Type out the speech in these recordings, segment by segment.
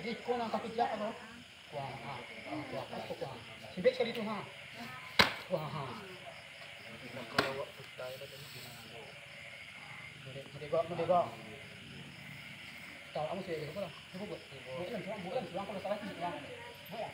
Jadi kau nak kaki jak atau? Wah, wah. Sibuk sekali tu ha. Wah ha. Kalau waktu saya tadi. Jadi gua. Tahu kamu sih apa lah? Bukan kalau salah sih bukan. Ya.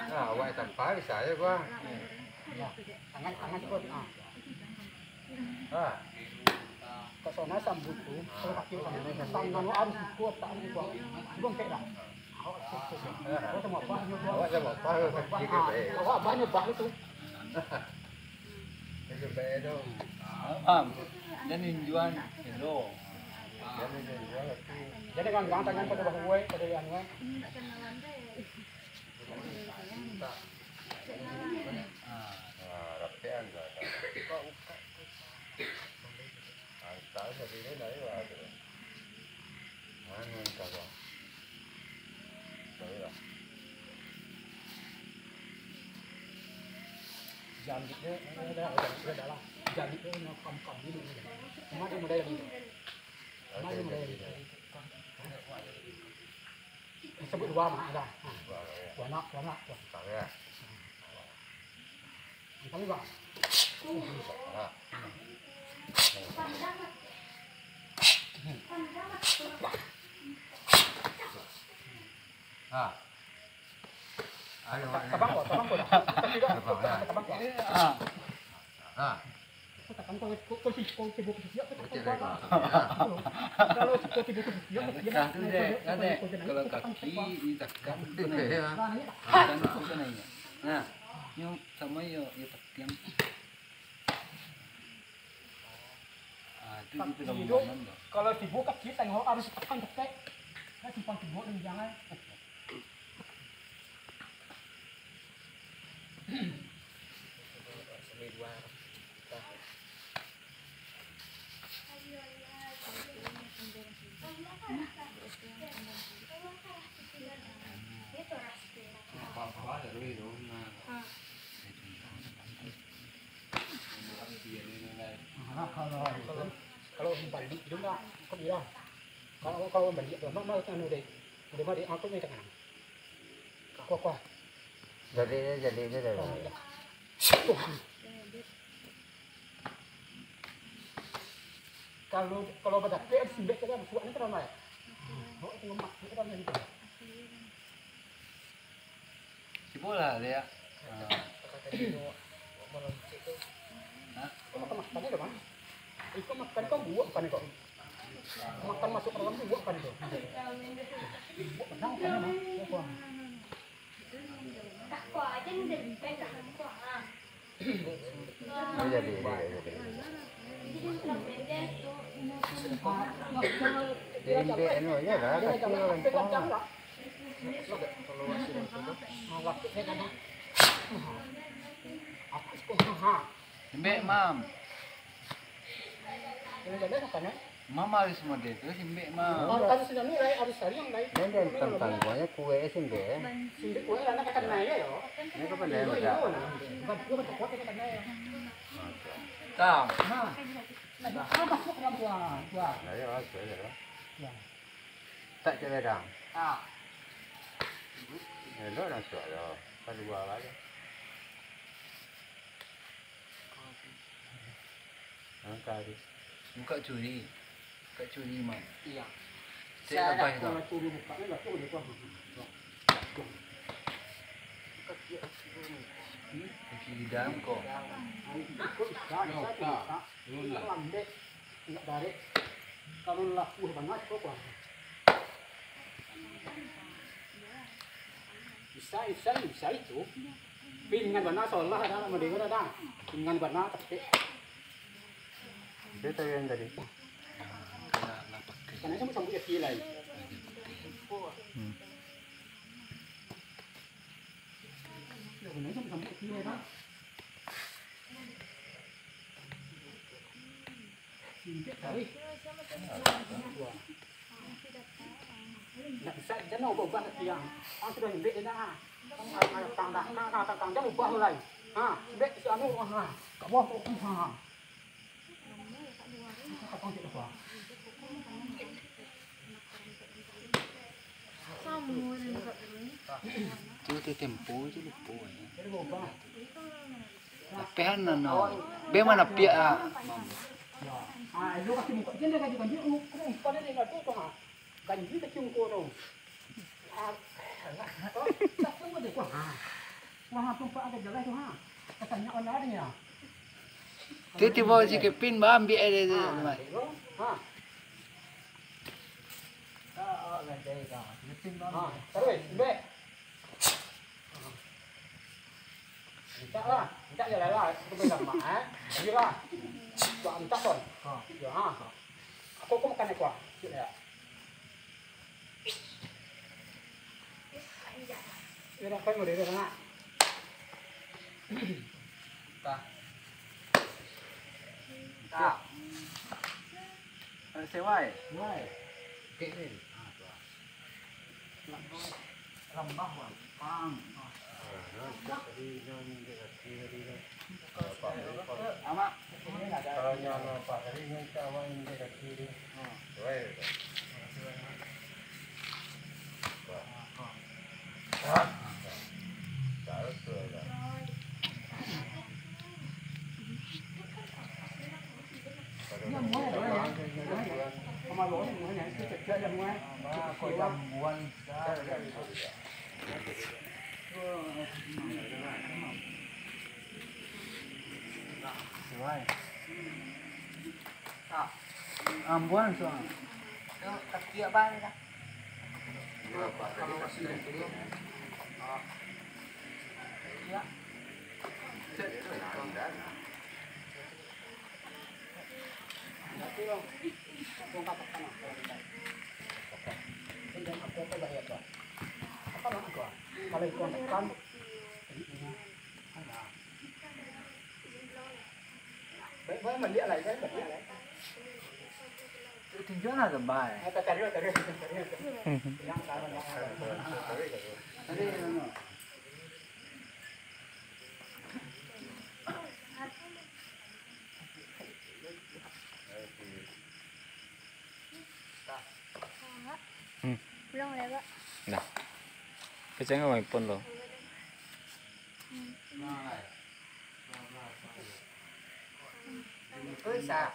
Awak sampai saya bang. Tangan ikut. Ke sana sambut tu, kalau kaki tangan harus kuat tak ni buang. Buang tak dah. Awak semua apa? Awak sama apa? Kaki ke baik. Awak banyak bah itu. Kaki baik tu. Dan injuan hello. Jadi kan tangan pada bahu pada yang ni. Rapian dah. Tahu sendiri lah ya. Mana kau? Tahu lah. Jangan dia ada lah. Jangan dia nak kam dulu. Mana dia modal ni? Mana dia modal ni? Sebut dua mah ada. Dua nak. Tak ya. Kami bang. Tabang ko dah. Tabang ko. Takkan kau sibuk siap kalau sibuk siap Kalau kaki ditekan kan nanya. Nah, yung sama yo tekan. Itu dalam kalau sibuk kaki tengok harus tekan kepek. Nah, simpan sibuk dan jangan. Kalau balik itu enggak kok bilang kalau balik itu mama anu deh udah mari aku ni tengah kok Jadi dia dah. kalau pada PS simbek kita buat ni kan mai oh itu lemak kita kan gitu Cipola dia. Makan itu bang itu makan kau buat kan itu makan masuk dalam tu buat kan itu buat benang kan mah Jadi. Jadi anu ya lah. Simbe mam. Mama harus model tu simbe mam. Kan sudah ni harus cari yang lain. Dan tentang kuahnya kue simbe. Simbe kue lah nak akan naik ya. Ini kau pandai macam. Bukan kuat kita akan naik. Tam. Masuk dalam buah. Ya, asal ya. Ya. Tak cakap dah. Hello dah suara. Pada dua lagi. Angkat. Buka curi mam. Iya. Saya lepas itu. Kalau curi buka ni lah tu dia tuan. Di dalam kok. Lambat. Nak tarik. Kalau laku banget kok. Bisa itu. Pingan benar solah ada sama dia ada. Pingan benar tapi Dia tahu yang tadi. Karena kamu sambut ya kiri lagi. Ya, karena kamu sambut kiri lagi kan. Simbek kali. Nak bisa jangan ubah ke tiang. Ang sudah simbek dah. Tang jangan ubah lagi. Ha, simbek si anu ha. Kat bawah tu ha. Kapang cik apa? Tu tempo je lupa. Jadi ubah. Tapi no. Be mana pia ah. Ah, lu kasi muka dia kasi kan dia pada dia tu tu ha. Kan dia tak cium ko tu. Ah, tak semua dia tu ha. Wah, tumpak ada jalan tu ha. Katanya orang ada ya. Tu tiba si Kepin ba ambil ada tu. Ha. Ah, landai dah. Kepin ba. Ha, terus, baik. Tak lah, tak jalan lah. Kita boleh mak Jadi lah. Buat tak pun. Ha, ya ha. Aku makan aku. Cik ya. Ini dah kan boleh dah nak. Tak. Tak. Ada sewai. Wai. Okey ni. Lambah wan. Pang. Amak. Kalau nyala Pak tadi yang awak ini dia kiri. Baik. Tak betul lah. Ini muat dah. Sama lo ni muat ni. Kita ada muat. Kau jambuan dah. Sewai. Tak. Ambuan soal. Tu kaki abang dah. Kalau masih dari tu. Ya. Nanti lo. Kau kata apa? Kemudian aku apa bayar tu? Apa nak aku? Kalau ikut kan. Baik, melihat lagi, baik melihat lagi. Tinjau lah tempat. Kita cari. Yang kawan yang Tadi mana? Belum ada, Pak. Dah. Kecengah main pun lo. Oi sa.